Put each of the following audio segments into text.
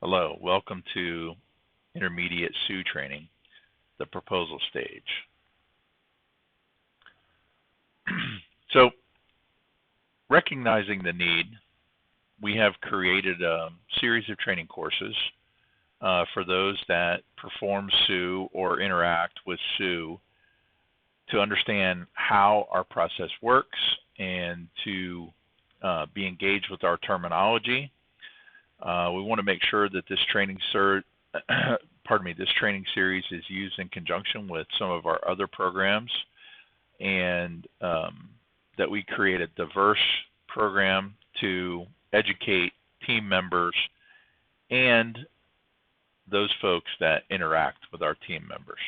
Hello, welcome to Intermediate SUE training, the proposal stage. So, recognizing the need, we have created a series of training courses for those that perform SUE or interact with SUE to understand how our process works and to be engaged with our terminology. We want to make sure that this training this training series is used in conjunction with some of our other programs, and that we create a diverse program to educate team members and those folks that interact with our team members.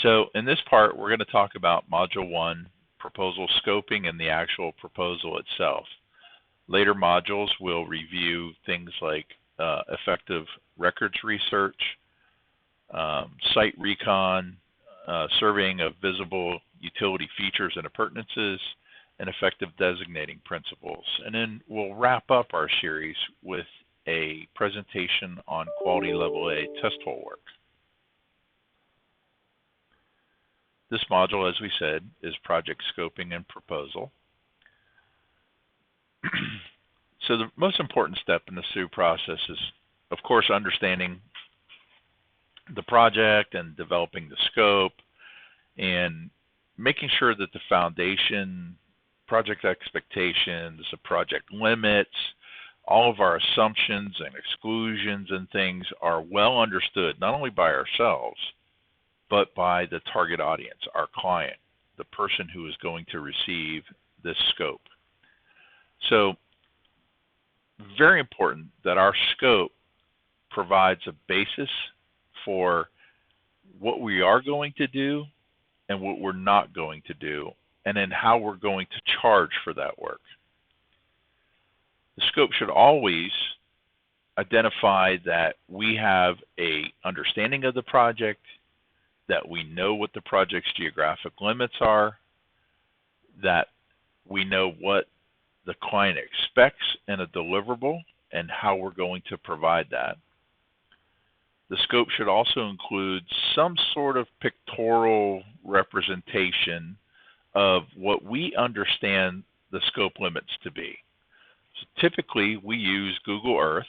So in this part, we're going to talk about Module 1, proposal scoping, and the actual proposal itself. Later modules will review things like effective records research, site recon, surveying of visible utility features and appurtenances, and effective designating principles. And then we'll wrap up our series with a presentation on quality level A test hole work. This module, as we said, is project scoping and proposal. So the most important step in the SUE process is, of course, understanding the project and developing the scope and making sure that the foundation, project expectations, the project limits, all of our assumptions and exclusions and things are well understood, not only by ourselves, but by the target audience, our client, the person who is going to receive this scope. So, very important that our scope provides a basis for what we are going to do and what we're not going to do, and then how we're going to charge for that work. The scope should always identify that we have an understanding of the project, that we know what the project's geographic limits are, that we know what the client expects in a deliverable and how we're going to provide that. The scope should also include some sort of pictorial representation of what we understand the scope limits to be. So typically, we use Google Earth.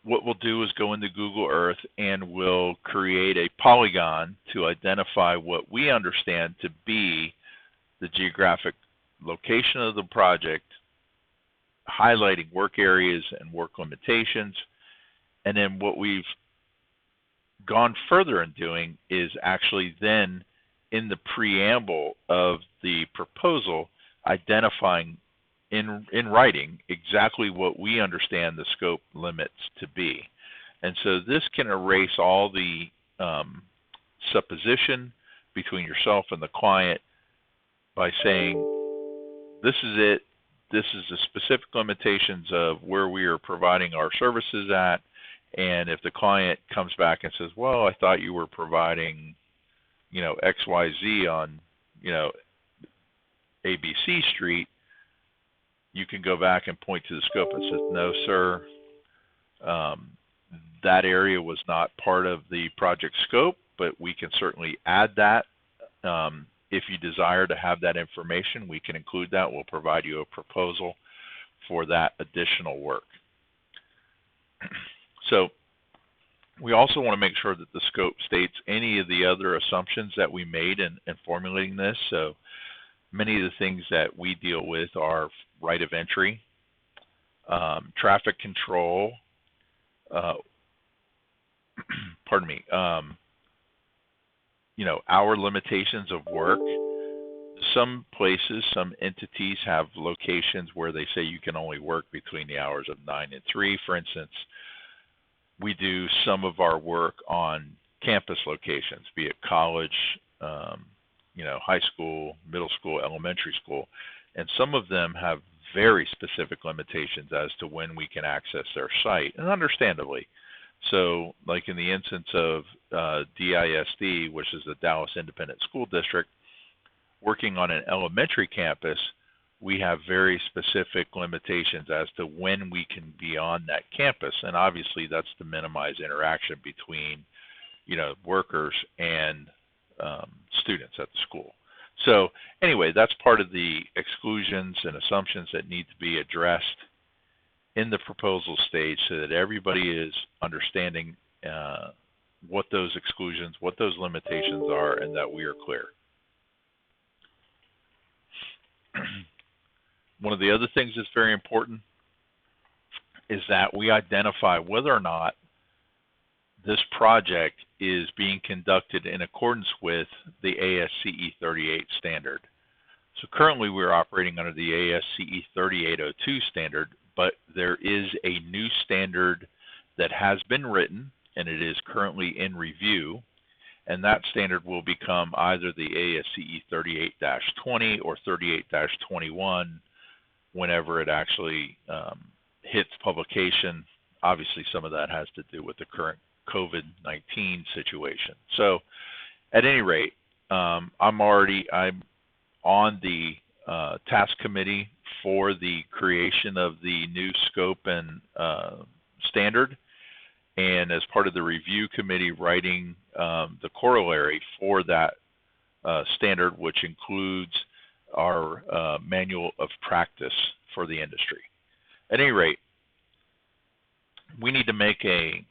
What we'll do is go into Google Earth and we'll create a polygon to identify what we understand to be the geographic location of the project, highlighting work areas and work limitations. And then what we've gone further in doing is actually then in the preamble of the proposal identifying in writing exactly what we understand the scope limits to be. And so this can erase all the supposition between yourself and the client by saying, this is it, this is the specific limitations of where we are providing our services at, and if the client comes back and says, well, I thought you were providing, XYZ on, ABC Street, you can go back and point to the scope and say, no, sir, that area was not part of the project scope, but we can certainly add that. If you desire to have that information, we can include that. We'll provide you a proposal for that additional work. So we also want to make sure that the scope states any of the other assumptions that we made in formulating this. So many of the things that we deal with are right of entry, traffic control, hour limitations of work. Some places, some entities have locations where they say you can only work between the hours of 9 and 3. For instance, we do some of our work on campus locations, be it college, high school, middle school, elementary school, and some of them have very specific limitations as to when we can access their site, and understandably. So, like in the instance of DISD, which is the Dallas Independent School District, working on an elementary campus, we have very specific limitations as to when we can be on that campus, and obviously that's to minimize interaction between, workers and students at the school. So anyway, that's part of the exclusions and assumptions that need to be addressed in the proposal stage so that everybody is understanding what those exclusions, what those limitations are, and that we are clear. One of the other things that's very important is that we identify whether or not this project is being conducted in accordance with the ASCE 38 standard. So currently we're operating under the ASCE 3802 standard, but there is a new standard that has been written and it is currently in review, and that standard will become either the ASCE 38-20 or 38-21 whenever it actually hits publication. Obviously some of that has to do with the current COVID-19 situation. So at any rate, I'm on the task committee for the creation of the new scope and standard, and as part of the review committee writing the corollary for that standard, which includes our manual of practice for the industry. At any rate, we need to make a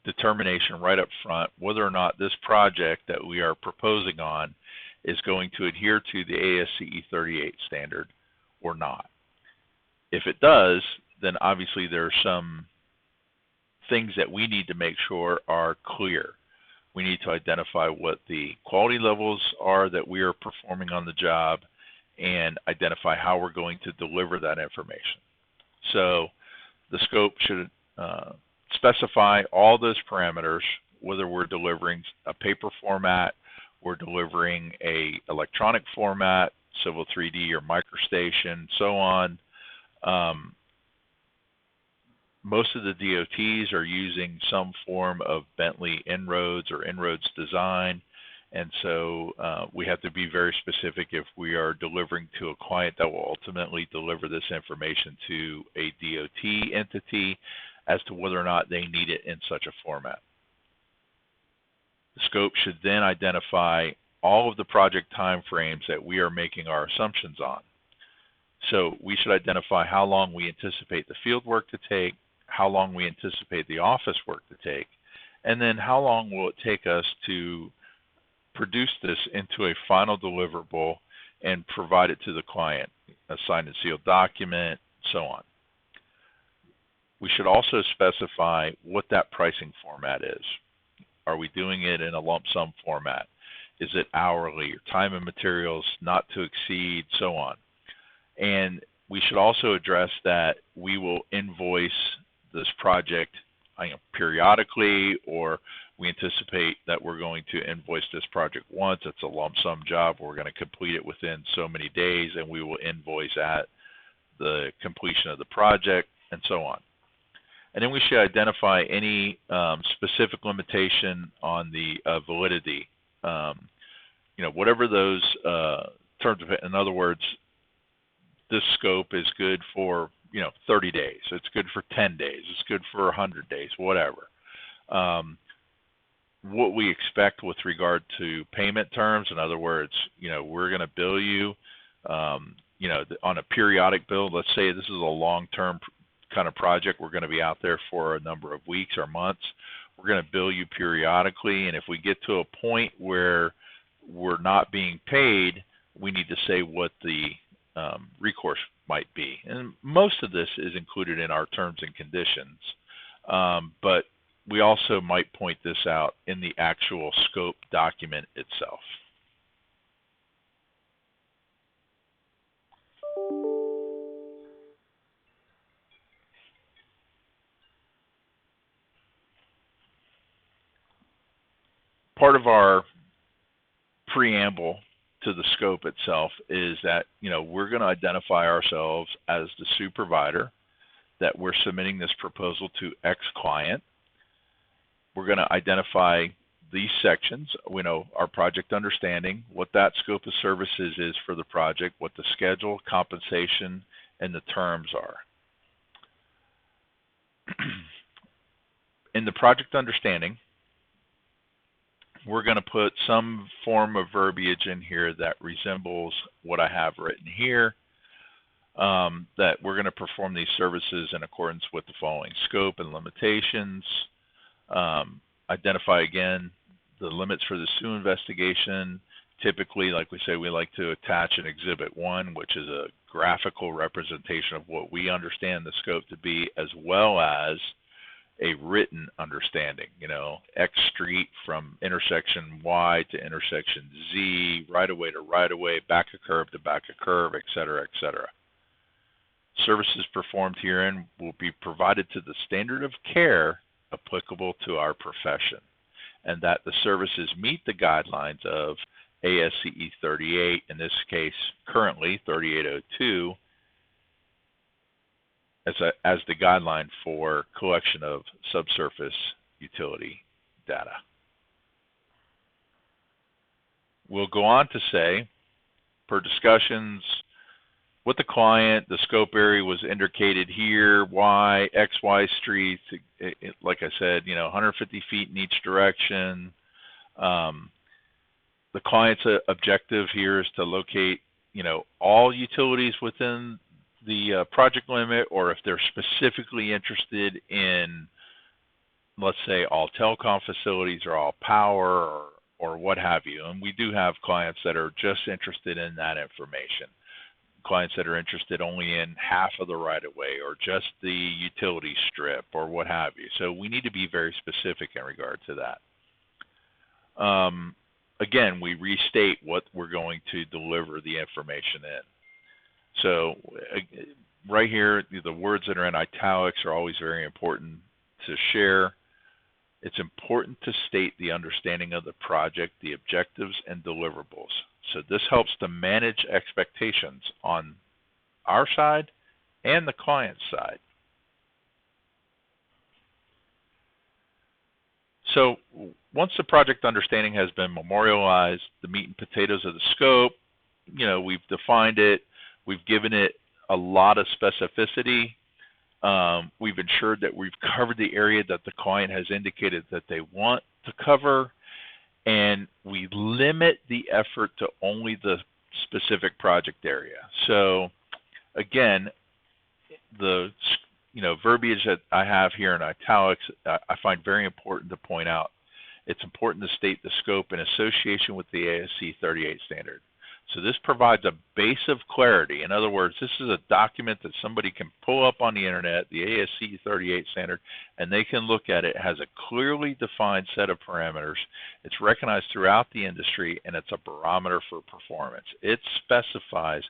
determination right up front whether or not this project that we are proposing on is going to adhere to the ASCE 38 standard or not. If it does, then obviously there are some things that we need to make sure are clear. We need to identify what the quality levels are that we are performing on the job and identify how we're going to deliver that information. So the scope should specify all those parameters, whether we're delivering a paper format, we're delivering a electronic format, Civil 3D or MicroStation, so on. Most of the DOTs are using some form of Bentley En-ROADS or En-ROADS design, and so we have to be very specific if we are delivering to a client that will ultimately deliver this information to a DOT entity as to whether or not they need it in such a format. The scope should then identify all of the project timeframes that we are making our assumptions on. So we should identify how long we anticipate the field work to take, how long we anticipate the office work to take, and then how long will it take us to produce this into a final deliverable and provide it to the client, a signed and sealed document, so on. We should also specify what that pricing format is. Are we doing it in a lump sum format? Is it hourly or time and materials not to exceed, so on? And we should also address that we will invoice this project periodically, or we anticipate that we're going to invoice this project once. It's a lump sum job. We're going to complete it within so many days, and we will invoice at the completion of the project, and so on. And then we should identify any specific limitation on the validity. Whatever those terms of it. In other words, this scope is good for 30 days. It's good for 10 days. It's good for 100 days, whatever. What we expect with regard to payment terms, in other words, we're going to bill you, on a periodic bill. Let's say this is a long-term kind of project. We're going to be out there for a number of weeks or months. We're going to bill you periodically, and if we get to a point where we're not being paid, we need to say what the recourse might be. And most of this is included in our terms and conditions, but we also might point this out in the actual scope document itself. Part of our preamble to the scope itself is that we're going to identify ourselves as the SUE provider, that we're submitting this proposal to X client. We're going to identify these sections, we know our project understanding, what that scope of services is for the project, what the schedule, compensation, and the terms are. In the project understanding, we're going to put some form of verbiage in here that resembles what I have written here, that we're going to perform these services in accordance with the following scope and limitations. Identify again the limits for the SUE investigation. Typically, like we say, we like to attach an Exhibit 1, which is a graphical representation of what we understand the scope to be, as well as a written understanding, X street from intersection Y to intersection Z, right-of-way to right-of-way, back of curve to back of curve, et cetera, et cetera. Services performed herein will be provided to the standard of care applicable to our profession, and that the services meet the guidelines of ASCE 38, in this case currently 3802, as the guideline for collection of subsurface utility data. We'll go on to say, per discussions with the client, the scope area was indicated here, Y, XY streets, like I said, 150 feet in each direction. The client's objective here is to locate, all utilities within the project limit, or if they're specifically interested in, let's say, all telecom facilities or all power or what have you. And we do have clients that are just interested in that information. Clients that are interested only in half of the right-of-way or just the utility strip or what have you. So we need to be very specific in regard to that. Again, we restate what we're going to deliver the information in. So right here, the words that are in italics are always very important to share. It's important to state the understanding of the project, the objectives, and deliverables. So this helps to manage expectations on our side and the client's side. So once the project understanding has been memorialized, the meat and potatoes of the scope, we've defined it, we've given it a lot of specificity, we've ensured that we've covered the area that the client has indicated that they want to cover, and we limit the effort to only the specific project area. So again, the verbiage that I have here in italics, I find very important to point out. It's important to state the scope in association with the ASCE 38 standard. So this provides a base of clarity. In other words, this is a document that somebody can pull up on the internet, the ASCE 38 standard, and they can look at it. It has a clearly defined set of parameters. It's recognized throughout the industry, and it's a barometer for performance. It specifies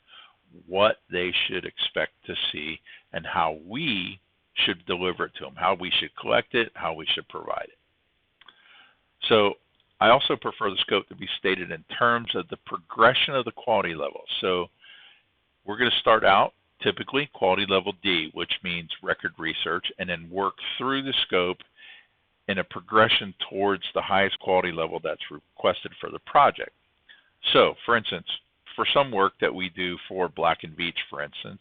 what they should expect to see and how we should deliver it to them, how we should collect it, how we should provide it. So I also prefer the scope to be stated in terms of the progression of the quality level. So we're going to start out typically quality level D, which means record research, and then work through the scope in a progression towards the highest quality level that's requested for the project. So for instance, for some work that we do for Black & Veatch, for instance,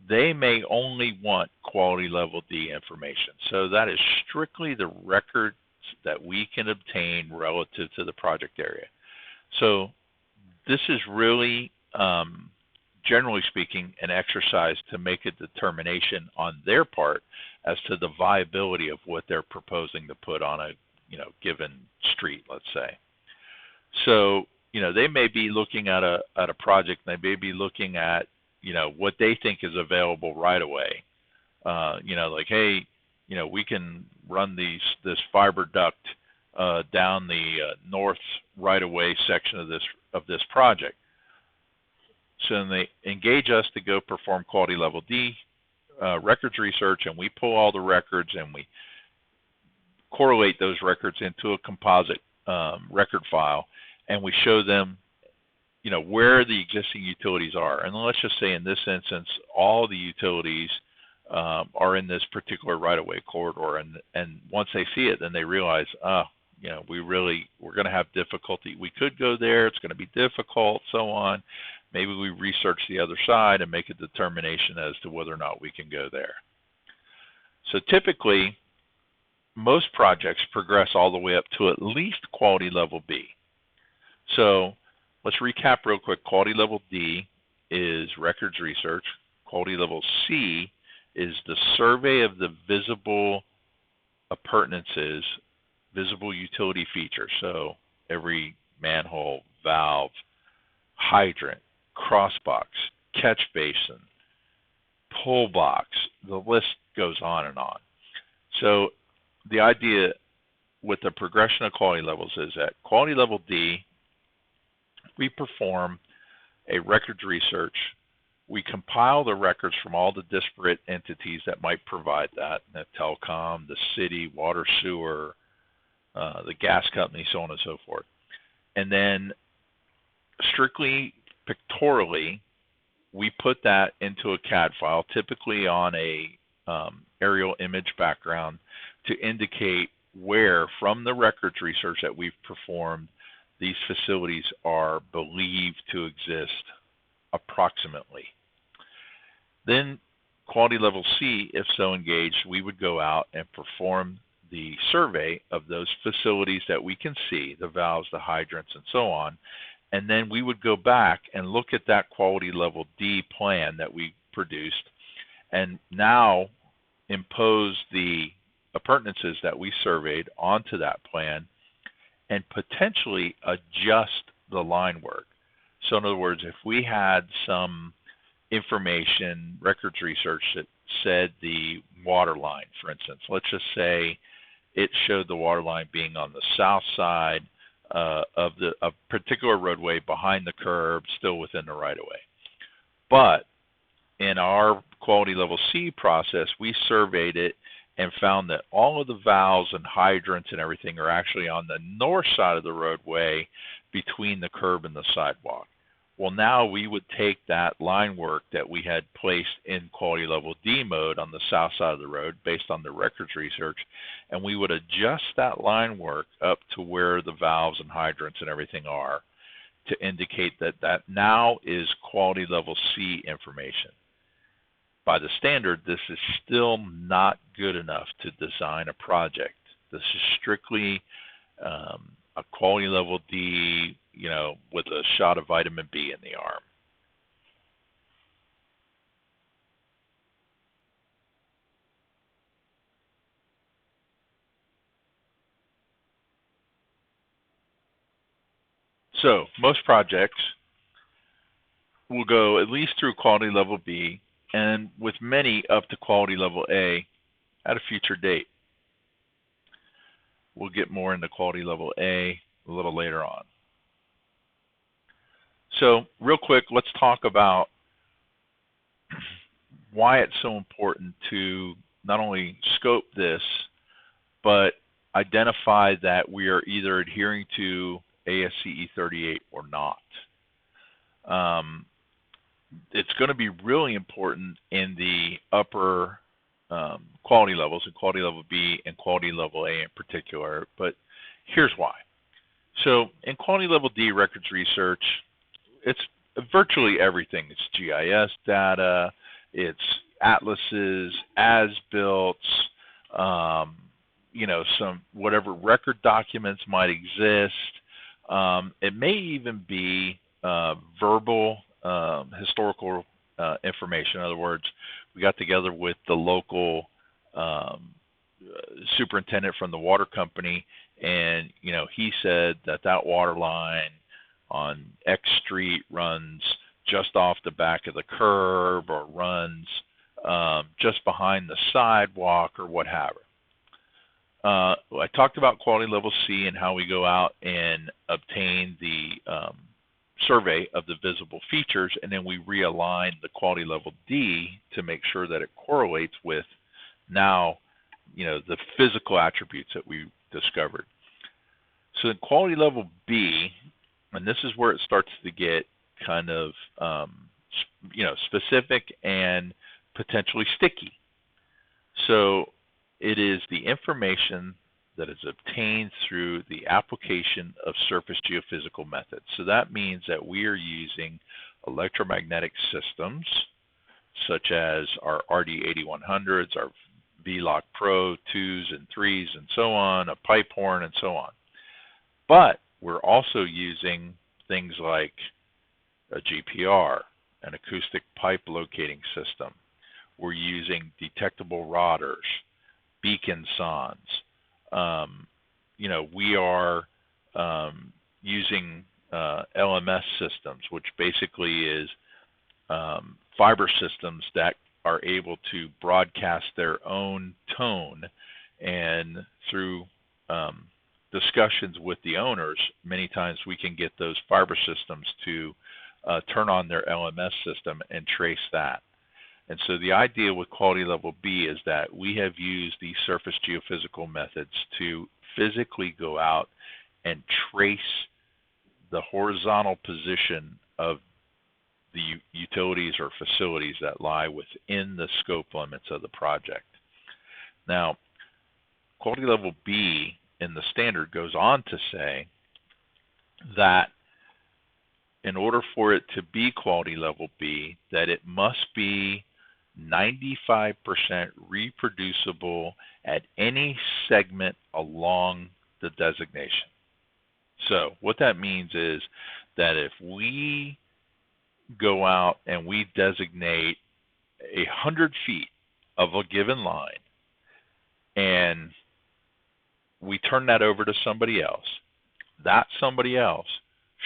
they may only want quality level D information. So that is strictly the record that we can obtain relative to the project area. So this is really, generally speaking, an exercise to make a determination on their part as to the viability of what they're proposing to put on a given street, let's say. So they may be looking at a project, and they may be looking at what they think is available right away. Like, hey, we can run this fiber duct down the north right-of-way section of this project. So then they engage us to go perform quality level D records research, and we pull all the records and we correlate those records into a composite record file, and we show them where the existing utilities are. And let's just say in this instance, all the utilities are in this particular right-of-way corridor, and once they see it, then they realize, we're going to have difficulty. We could go there. It's going to be difficult, so on. Maybe we research the other side and make a determination as to whether or not we can go there. So typically, most projects progress all the way up to at least quality level B. So let's recap real quick. Quality level D is records research. Quality level C is the survey of the visible appurtenances, visible utility features. So every manhole, valve, hydrant, crossbox, catch basin, pull box, the list goes on and on. So the idea with the progression of quality levels is at quality level D, we perform a records research. We compile the records from all the disparate entities that might provide that, the telecom, the city, water, sewer, the gas company, so on and so forth. And then strictly pictorially, we put that into a CAD file, typically on a aerial image background, to indicate where, from the records research that we've performed, these facilities are believed to exist approximately. Then quality level C, if so engaged, we would go out and perform the survey of those facilities that we can see, the valves, the hydrants, and so on, and then we would go back and look at that quality level D plan that we produced and now impose the appurtenances that we surveyed onto that plan and potentially adjust the line work. So in other words, if we had some information, records research that said the water line, for instance, let's just say it showed the water line being on the south side of a particular roadway behind the curb, still within the right-of-way. But in our quality level C process, we surveyed it and found that all of the valves and hydrants and everything are actually on the north side of the roadway between the curb and the sidewalk. Well, now we would take that line work that we had placed in quality level D mode on the south side of the road based on the records research, and we would adjust that line work up to where the valves and hydrants and everything are to indicate that that now is quality level C information. By the standard, this is still not good enough to design a project. This is strictly a quality level D, with a shot of vitamin B in the arm. So most projects will go at least through quality level B, and with many up to quality level A at a future date. We'll get more into quality level A a little later on. So real quick, let's talk about why it's so important to not only scope this, but identify that we are either adhering to ASCE 38 or not. It's going to be really important in the upper quality levels, in quality level B and quality level A in particular, but here's why. So in quality level D records research, it's virtually everything. It's GIS data, it's atlases, as-built, some whatever record documents might exist. It may even be verbal historical information. In other words, we got together with the local superintendent from the water company, and he said that water line on X Street runs just off the back of the curb or runs just behind the sidewalk or what have you. I talked about quality level C and how we go out and obtain the survey of the visible features, and then we realign the quality level D to make sure that it correlates with now, the physical attributes that we discovered. So in quality level B, and this is where it starts to get kind of, specific and potentially sticky. So it is the information that is obtained through the application of surface geophysical methods. So that means that we are using electromagnetic systems such as our RD8100s, our VLOC Pro 2s and 3s and so on, a pipe horn and so on. But we're also using things like a GPR, an acoustic pipe locating system. We're using detectable rodders, beacon sondes. We are using LMS systems, which basically is fiber systems that are able to broadcast their own tone, and through discussions with the owners, many times we can get those fiber systems to turn on their LMS system and trace that. And so the idea with quality level B is that we have used these surface geophysical methods to physically go out and trace the horizontal position of the utilities or facilities that lie within the scope limits of the project. Now, quality level B in the standard goes on to say that in order for it to be quality level B, that it must be 95% reproducible at any segment along the designation. So what that means is that if we go out and we designate 100 feet of a given line and we turn that over to somebody else, that somebody else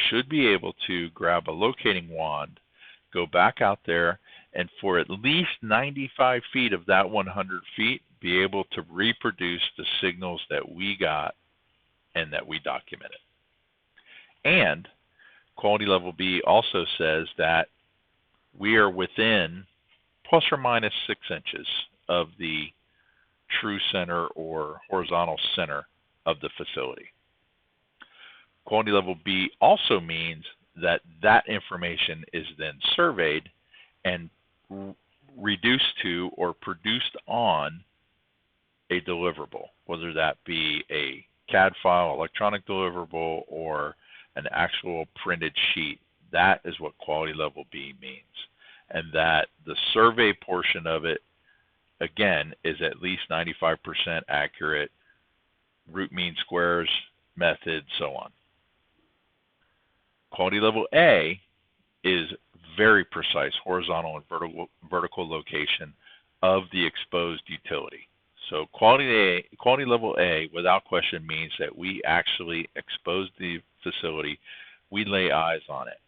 should be able to grab a locating wand, go back out there, and for at least 95 feet of that 100 feet, be able to reproduce the signals that we got and that we documented. And quality level B also says that we are within plus or minus 6 inches of the true center or horizontal center of the facility. Quality level B also means that that information is then surveyed and reduced to or produced on a deliverable, whether that be a CAD file, electronic deliverable, or an actual printed sheet. That is what quality level B means. And that the survey portion of it, again, is at least 95% accurate, root mean squares method, so on. Quality level A is very precise horizontal and vertical location of the exposed utility. So quality level A, without question, means that we actually expose the facility, we lay eyes on it.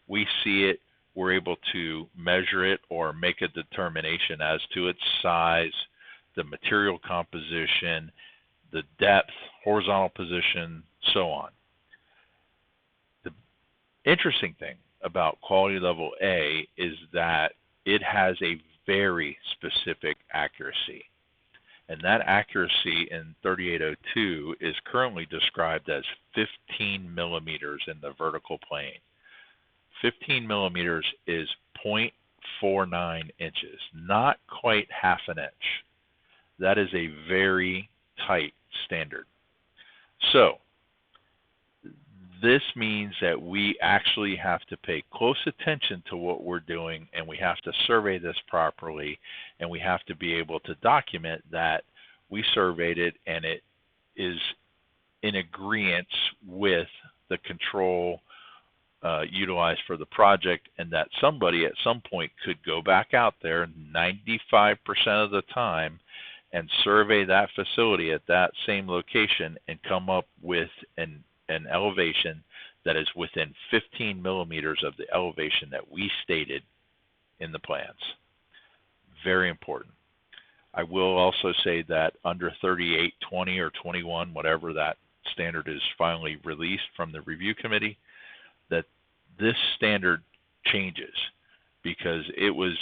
We see it, we're able to measure it or make a determination as to its size, the material composition, the depth, horizontal position, so on. The interesting thing about quality level A is that it has a very specific accuracy. And that accuracy in 3802 is currently described as 15 millimeters in the vertical plane. 15 millimeters is 0.49 inches, not quite half an inch. That is a very tight standard. So this means that we actually have to pay close attention to what we're doing, and we have to survey this properly, and we have to be able to document that we surveyed it and it is in agreement with the control utilized for the project, and that somebody at some point could go back out there 95% of the time and survey that facility at that same location and come up with an elevation that is within 15 millimeters of the elevation that we stated in the plans. Very important. I will also say that under 3820 or 21, whatever that standard is finally released from the review committee, that this standard changes because it was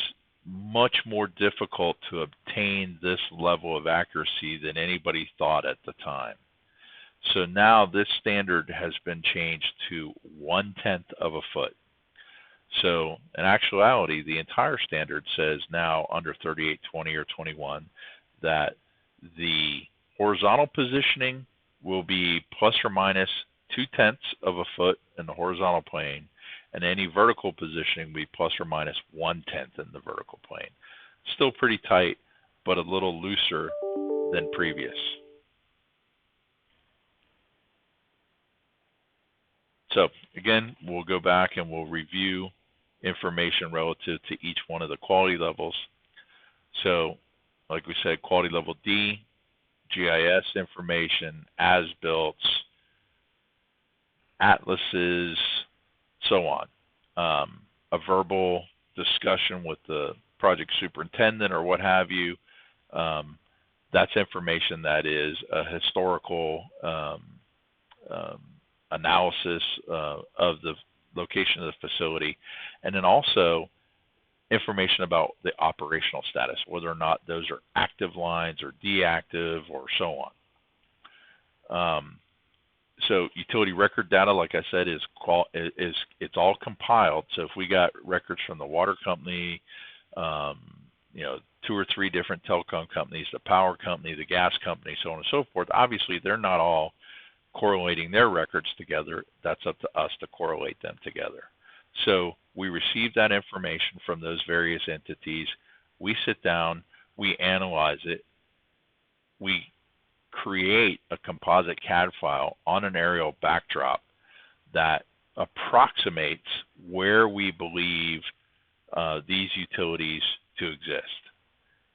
much more difficult to obtain this level of accuracy than anybody thought at the time. So now this standard has been changed to 1/10 of a foot. So in actuality, the entire standard says now under 3820 or 21 that the horizontal positioning will be plus or minus 0.2 of a foot in the horizontal plane, and any vertical positioning will be plus or minus 0.1 in the vertical plane. Still pretty tight, but a little looser than previous. So again, we'll go back and we'll review information relative to each one of the quality levels. So like we said, quality level D, GIS information, as-built, atlases, so on. A verbal discussion with the project superintendent or what have you. That's information that is a historical analysis of the location of the facility, and then also information about the operational status, whether or not those are active lines or deactive or so on. So utility record data, like I said, it's all compiled. So if we got records from the water company, 2 or 3 different telecom companies, the power company, the gas company, so on and so forth, obviously they're not all correlating their records together. That's up to us to correlate them together. So we receive that information from those various entities. We sit down, we analyze it, we create a composite CAD file on an aerial backdrop that approximates where we believe these utilities to exist.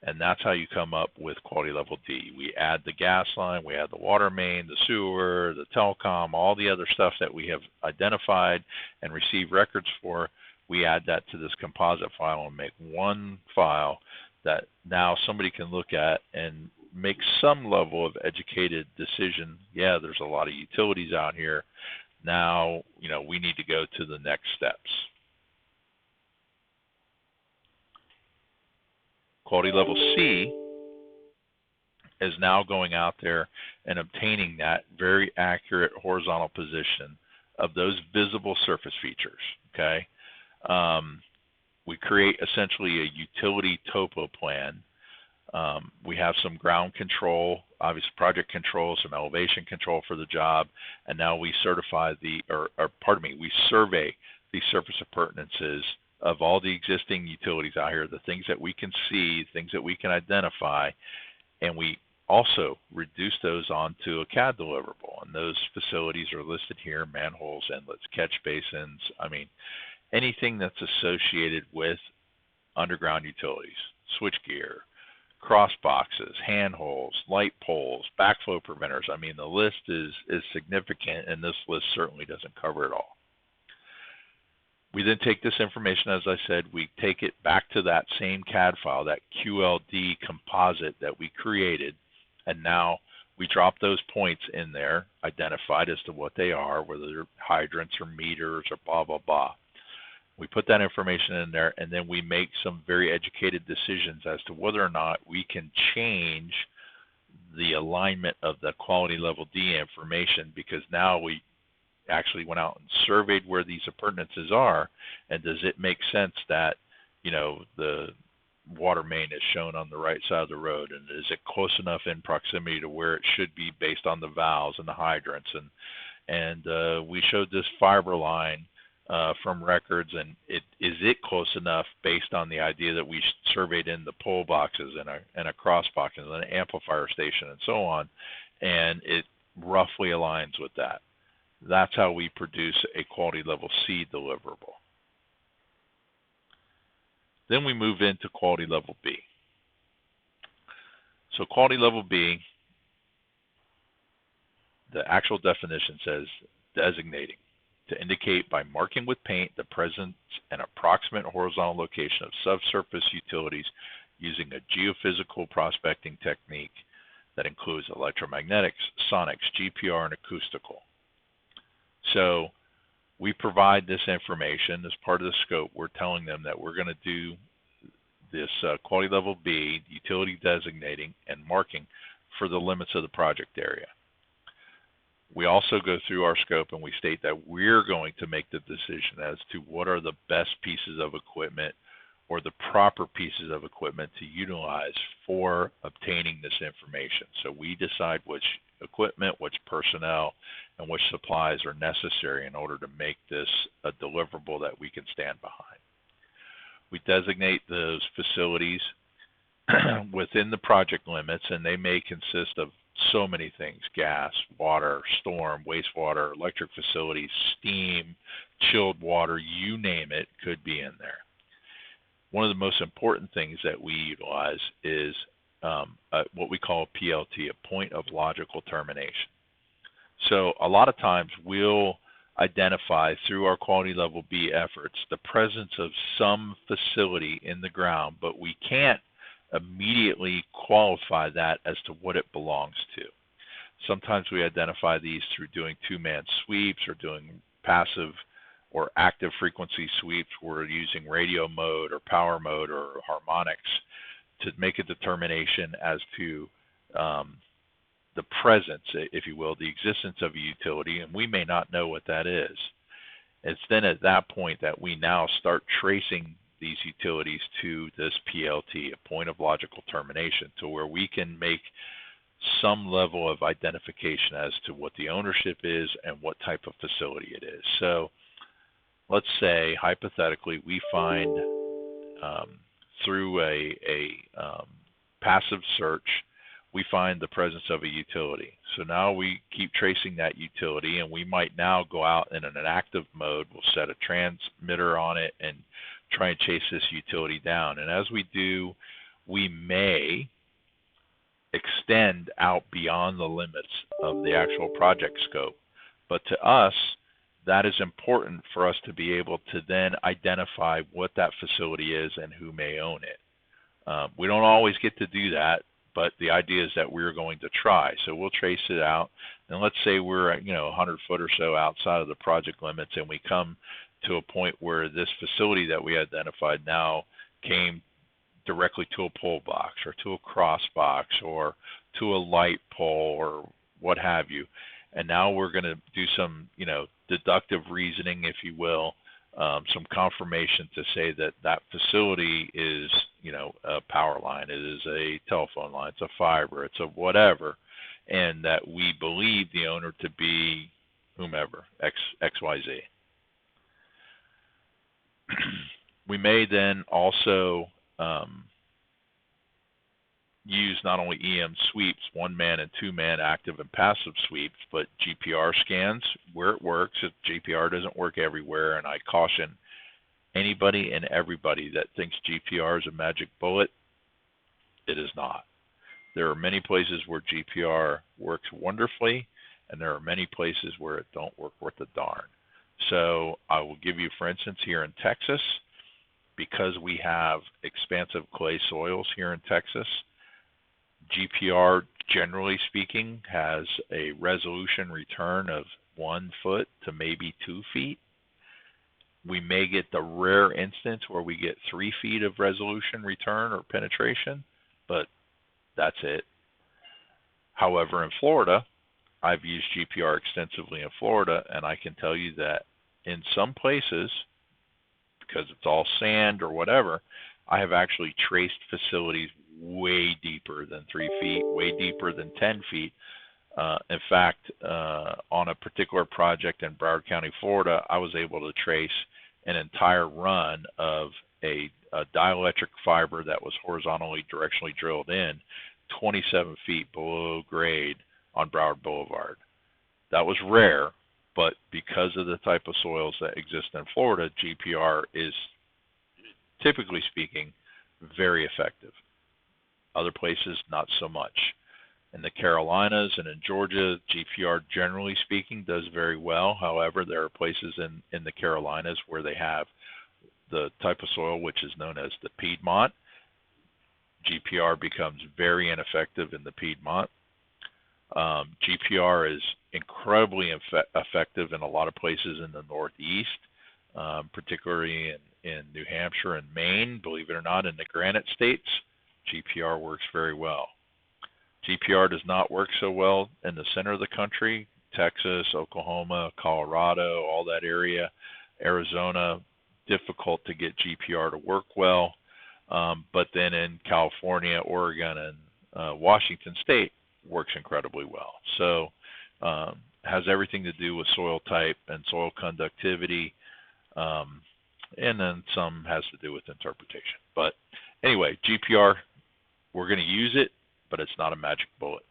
And that's how you come up with quality level D. We add the gas line, we add the water main, the sewer, the telecom, all the other stuff that we have identified and received records for. We add that to this composite file and make one file that now somebody can look at and make some level of educated decision. Yeah, there's a lot of utilities out here. Now, we need to go to the next steps. Quality level C is now going out there and obtaining that very accurate horizontal position of those visible surface features. Okay, we create essentially a utility topo plan. We have some ground control, obviously project control, some elevation control for the job, and now we certify we survey the surface appurtenances of all the existing utilities out here, the things that we can see, things that we can identify, and we also reduce those onto a CAD deliverable. And those facilities are listed here: manholes, inlets, catch basins. I mean, anything that's associated with underground utilities, switchgear, cross boxes, handholds, light poles, backflow preventers. I mean, the list is significant, and this list certainly doesn't cover it all. We then take this information, as I said, we take it back to that same CAD file, that QLD composite that we created, and now we drop those points in there, identified as to what they are, whether they're hydrants or meters or blah, blah, blah. We put that information in there, and then we make some very educated decisions as to whether or not we can change the alignment of the quality level D information, because now we actually went out and surveyed where these appurtenances are, and does it make sense that the water main is shown on the right side of the road, and is it close enough in proximity to where it should be based on the valves and the hydrants, and we showed this fiber line from records, and is it close enough based on the idea that we surveyed in the pole boxes and a cross box and an amplifier station and so on, and it roughly aligns with that. That's how we produce a quality level C deliverable. Then we move into quality level B. So quality level B, the actual definition says designating, to indicate by marking with paint the presence and approximate horizontal location of subsurface utilities using a geophysical prospecting technique that includes electromagnetics, sonics, GPR, and acoustical. So we provide this information as part of the scope. We're telling them that we're going to do this quality level B, utility designating and marking for the limits of the project area. We also go through our scope and we state that we're going to make the decision as to what are the best pieces of equipment or the proper pieces of equipment to utilize for obtaining this information. So we decide which equipment, which personnel, and which supplies are necessary in order to make this a deliverable that we can stand behind. We designate those facilities within the project limits, and they may consist of so many things: gas, water, storm, wastewater, electric facilities, steam, chilled water, you name it, could be in there. One of the most important things that we utilize is what we call a PLT, a point of logical termination. So a lot of times we'll identify through our quality level B efforts the presence of some facility in the ground, but we can't immediately qualify that as to what it belongs to. Sometimes we identify these through doing two-man sweeps or doing passive or active frequency sweeps. We're using radio mode or power mode or harmonics to make a determination as to the presence, if you will, the existence of a utility, and we may not know what that is. It's then at that point that we now start tracing these utilities to this PLT, a point of logical termination, to where we can make some level of identification as to what the ownership is and what type of facility it is. So let's say, hypothetically, we find through a passive search, we find the presence of a utility. So now we keep tracing that utility, and we might now go out in an active mode. We'll set a transmitter on it and try and chase this utility down. And as we do, we may extend out beyond the limits of the actual project scope. But to us, that is important for us to be able to then identify what that facility is and who may own it. We don't always get to do that, but the idea is that we're going to try. So we'll trace it out, and let's say we're at 100 foot or so outside of the project limits, and we come to a point where this facility that we identified now came directly to a pole box or to a cross box or to a light pole or what have you. And now we're going to do some, deductive reasoning, if you will, some confirmation to say that that facility is, a power line, it is a telephone line, it's a fiber, it's a whatever, and that we believe the owner to be whomever, XYZ. We may then also use not only EM sweeps, one-man and two-man active and passive sweeps, but GPR scans where it works. If GPR doesn't work everywhere, and I caution anybody and everybody that thinks GPR is a magic bullet, it is not. There are many places where GPR works wonderfully, and there are many places where it don't work worth a darn. So I will give you, for instance, here in Texas, because we have expansive clay soils here in Texas, GPR, generally speaking, has a resolution return of 1 foot to maybe 2 feet. We may get the rare instance where we get 3 feet of resolution return or penetration, but that's it. However, in Florida, I've used GPR extensively in Florida, and I can tell you that in some places, because it's all sand or whatever, I have actually traced facilities way deeper than 3 feet, way deeper than 10 feet. In fact, on a particular project in Broward County, Florida, I was able to trace an entire run of a dielectric fiber that was horizontally directionally drilled in 27 feet below grade on Broward Boulevard. That was rare, but because of the type of soils that exist in Florida, GPR is, typically speaking, very effective. Other places, not so much. In the Carolinas and in Georgia, GPR, generally speaking, does very well. However, there are places in the Carolinas where they have the type of soil which is known as the Piedmont. GPR becomes very ineffective in the Piedmont. GPR is incredibly effective in a lot of places in the Northeast, particularly in New Hampshire and Maine. Believe it or not, in the Granite States, GPR works very well. GPR does not work so well in the center of the country, Texas, Oklahoma, Colorado, all that area, Arizona, difficult to get GPR to work well. But then in California, Oregon, and Washington State, works incredibly well. So has everything to do with soil type and soil conductivity, and then some has to do with interpretation. But anyway, GPR, we're going to use it, but it's not a magic bullet.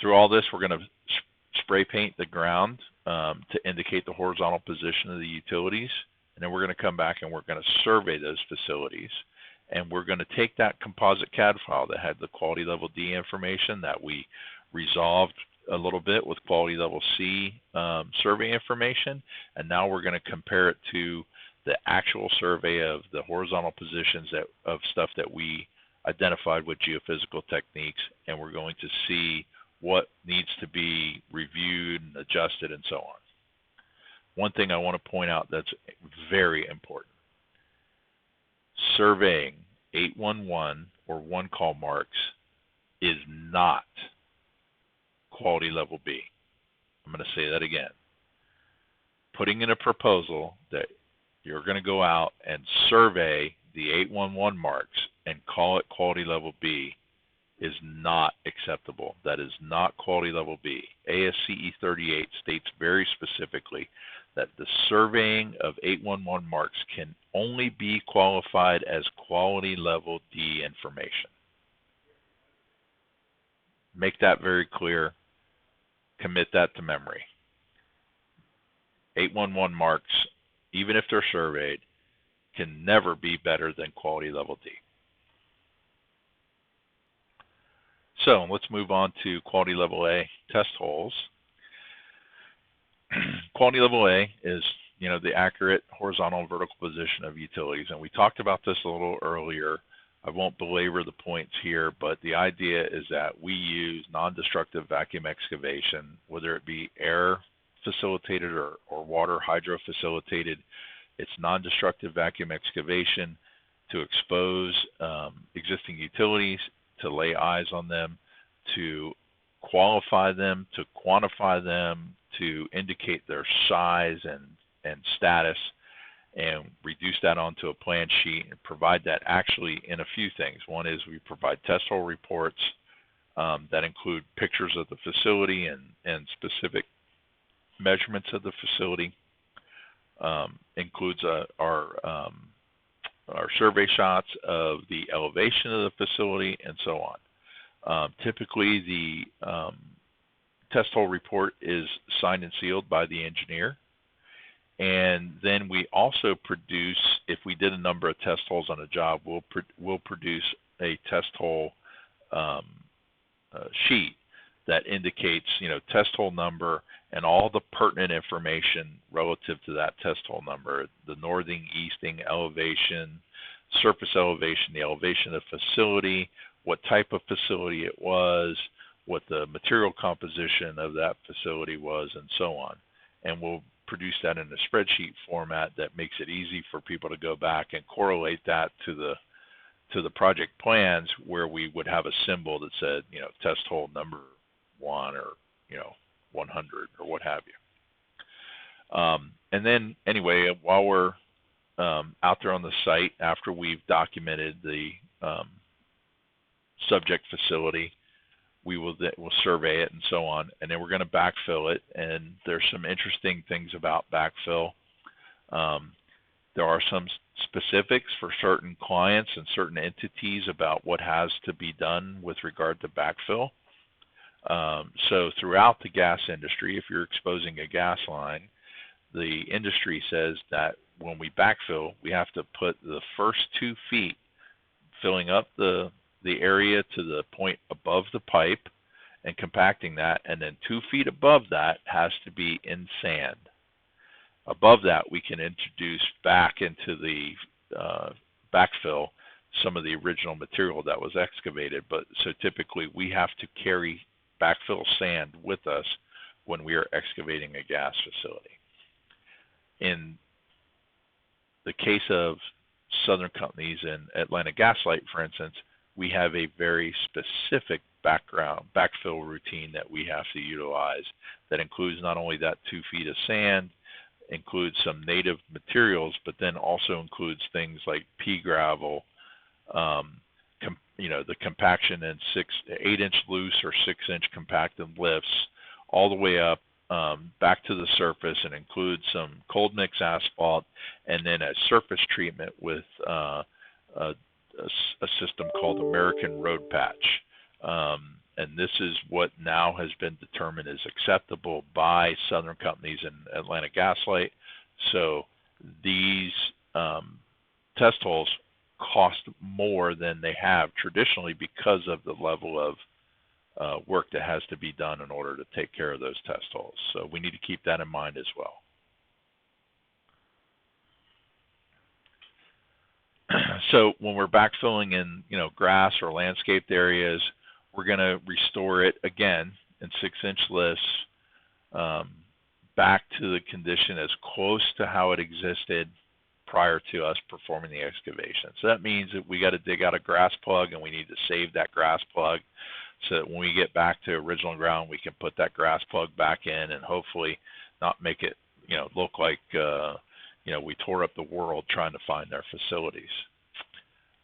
Through all this, we're going to spray paint the ground to indicate the horizontal position of the utilities, and then we're going to come back and we're going to survey those facilities, and we're going to take that composite CAD file that had the quality level D information that we resolved a little bit with quality level C survey information, and now we're going to compare it to the actual survey of the horizontal positions of stuff that we identified with geophysical techniques, and we're going to see what needs to be reviewed and adjusted and so on. One thing I want to point out that's very important: surveying 811 or one call marks is not quality level B. I'm going to say that again. Putting in a proposal that you're going to go out and survey the 811 marks and call it quality level B is not acceptable. That is not quality level B. ASCE 38 states very specifically that the surveying of 811 marks can only be qualified as quality level D information. Make that very clear. Commit that to memory. 811 marks, even if they're surveyed, can never be better than quality level D. So let's move on to quality level A test holes. Quality level A is, the accurate horizontal and vertical position of utilities, and we talked about this a little earlier. I won't belabor the points here, but the idea is that we use non-destructive vacuum excavation, whether it be air facilitated or water hydro facilitated. It's non-destructive vacuum excavation to expose existing utilities, to lay eyes on them, to qualify them, to quantify them, to indicate their size and status, and reduce that onto a plan sheet and provide that actually in a few things. One is we provide test hole reports that include pictures of the facility and specific measurements of the facility. Includes our survey shots of the elevation of the facility and so on. Typically, the test hole report is signed and sealed by the engineer. And then we also produce, if we did a number of test holes on a job, we'll produce a test hole sheet that indicates, test hole number and all the pertinent information relative to that test hole number: the northing, easting, elevation, surface elevation, the elevation of the facility, what type of facility it was, what the material composition of that facility was, and so on. And we'll produce that in a spreadsheet format that makes it easy for people to go back and correlate that to the project plans, where we would have a symbol that said, test hole number 1 or 100 or what have you. And then anyway, while we're out there on the site, after we've documented the subject facility, we'll survey it and so on, and then we're going to backfill it. And there's some interesting things about backfill. There are some specifics for certain clients and certain entities about what has to be done with regard to backfill. So throughout the gas industry, if you're exposing a gas line, the industry says that when we backfill, we have to put the first 2 feet filling up the area to the point above the pipe and compacting that, and then 2 feet above that has to be in sand. Above that, we can introduce back into the backfill some of the original material that was excavated. But so typically we have to carry backfill sand with us when we are excavating a gas facility. In the case of Southern Companies and Atlanta Gas Light, for instance, we have a very specific backfill routine that we have to utilize that includes not only that 2 feet of sand, includes some native materials, but then also includes things like pea gravel, the compaction in 8-inch loose or 6-inch compacted lifts all the way up back to the surface, and includes some cold mix asphalt and then a surface treatment with a system called American Road Patch. And this is what now has been determined is acceptable by Southern Companies and Atlanta Gaslight. So these test holes cost more than they have traditionally because of the level of work that has to be done in order to take care of those test holes. So we need to keep that in mind as well. So when we're backfilling in, grass or landscaped areas, we're going to restore it again in 6-inch lifts back to the condition as close to how it existed prior to us performing the excavation. So that means that we got to dig out a grass plug, and we need to save that grass plug so that when we get back to original ground, we can put that grass plug back in and hopefully not make it, look like, we tore up the world trying to find their facilities.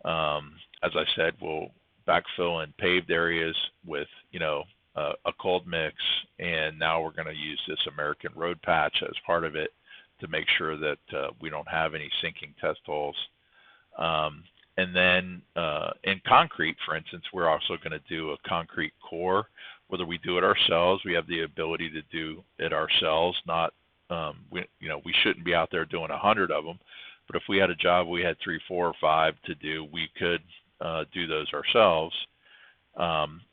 As I said, we'll backfill in paved areas with, a cold mix, and now we're going to use this American Road Patch as part of it to make sure that we don't have any sinking test holes. And then in concrete, for instance, we're also going to do a concrete core. Whether we do it ourselves, we have the ability to do it ourselves. Not, we shouldn't be out there doing 100 of them. But if we had a job, we had 3, 4, or 5 to do, we could do those ourselves.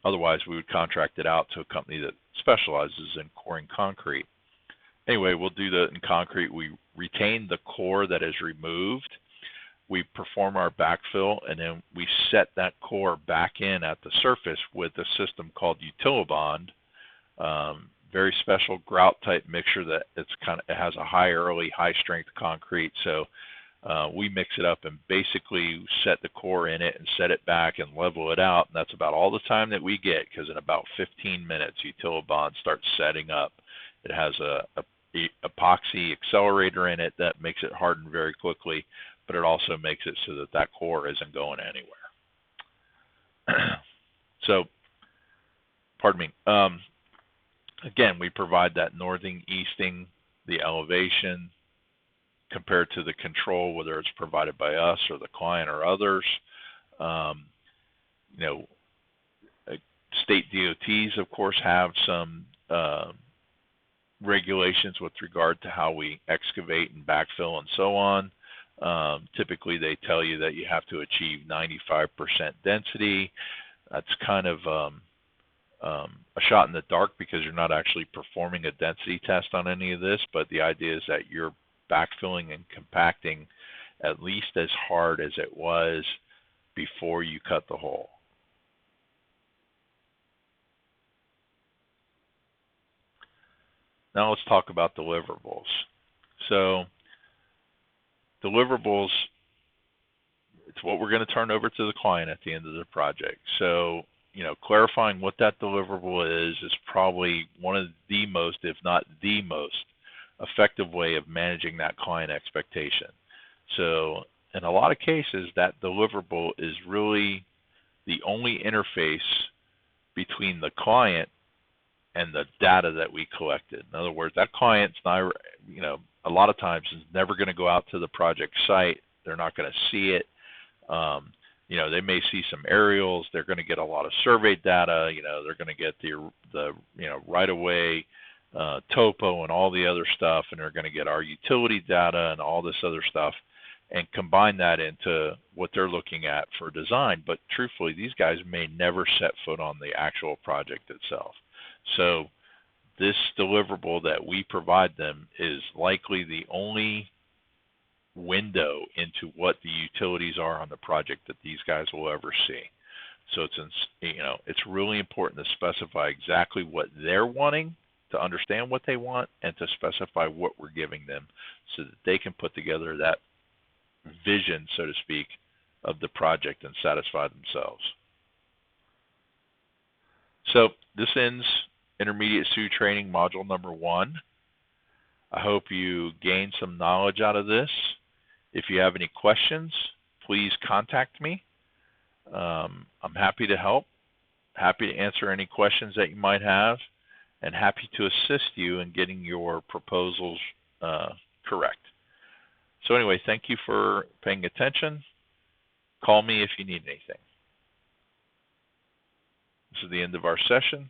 Otherwise, we would contract it out to a company that specializes in coring concrete. Anyway, we'll do that in concrete. We retain the core that is removed. We perform our backfill, and then we set that core back in at the surface with a system called Utilibond. Very special grout type mixture that it has a high strength concrete. So we mix it up and basically set the core in it and set it back and level it out. And that's about all the time that we get, because in about 15 minutes, Utilibond starts setting up. It has a epoxy accelerator in it that makes it harden very quickly, but it also makes it so that that core isn't going anywhere. So, pardon me. Again, we provide that northing, easting, the elevation compared to the control, whether it's provided by us or the client or others. State DOTs, of course, have some regulations with regard to how we excavate and backfill and so on. Typically, they tell you that you have to achieve 95% density. That's kind of a shot in the dark, because you're not actually performing a density test on any of this, but the idea is that you're backfilling and compacting at least as hard as it was before you cut the hole. Now let's talk about deliverables. So deliverables, it's what we're going to turn over to the client at the end of the project. So, clarifying what that deliverable is probably one of the most, if not the most, effective way of managing that client expectation. So in a lot of cases, that deliverable is really the only interface between the client and the data that we collected. In other words, that client's not, a lot of times is never going to go out to the project site. They're not going to see it. They may see some aerials. They're going to get a lot of survey data. They're going to get the right-of-way topo and all the other stuff, and they're going to get our utility data and all this other stuff, and combine that into what they're looking at for design. But truthfully, these guys may never set foot on the actual project itself. So this deliverable that we provide them is likely the only window into what the utilities are on the project that these guys will ever see. So it's really important to specify exactly what they're wanting, to understand what they want, and to specify what we're giving them so that they can put together that vision, so to speak, of the project and satisfy themselves. So this ends Intermediate SUE Training Module number 1. I hope you gained some knowledge out of this. If you have any questions, please contact me. I'm happy to help, happy to answer any questions that you might have, and happy to assist you in getting your proposals correct. So anyway, thank you for paying attention. Call me if you need anything. This is the end of our session.